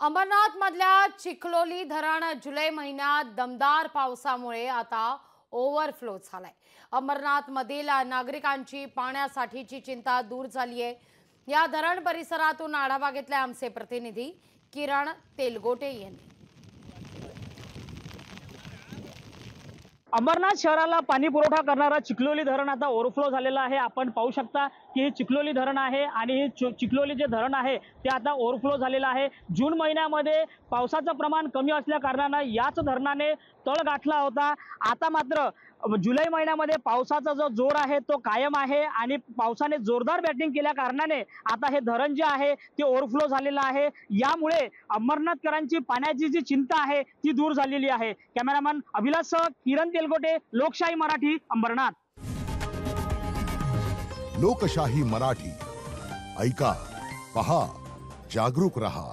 अमरनाथ मधल्या चिखलोली धरण जुलै महिन्यात दमदार पावसामुळे आता ओव्हरफ्लो झालाय। अमरनाथ मधील नागरिकांची पाण्यासाठीची चिंता दूर झाली आहे। या धरण परिसरातून आढावा घेतलाय आमचे प्रतिनिधी किरण तेलगोटे यांनी। अमरनाथ शहराला पाणी पुरवठा करणारा चिखलोली धरण आता ओव्हरफ्लो झालेला आहे। आपण पाहू शकता की हे चिखलोली धरण आहे आणि हे चिखलोली जे धरण आहे ते आता ओव्हरफ्लो झालेलं आहे। जून महिन्यामध्ये पावसाचं प्रमाण कमी असल्या कारणाने याच धरणाने तळ गाठला होता। आता मात्र जुलै महिन्यामध्ये पावसाचा जो जोर आहे तो कायम आहे आणि पावसाने जोरदार बॅटिंग केल्या कारणाने आता हे धरण जे आहे ते ओव्हरफ्लो झालेलं आहे। यामुळे अमरनाथकरांची पाण्याची जी चिंता आहे ती दूर झालेली आहे। कॅमेरामन अभिलाषसह किरण तेलगोटे, लोकशाही मराठी, अंबरनाथ। लोकशाही मराठी ऐका, पहा, जागरूक रहा।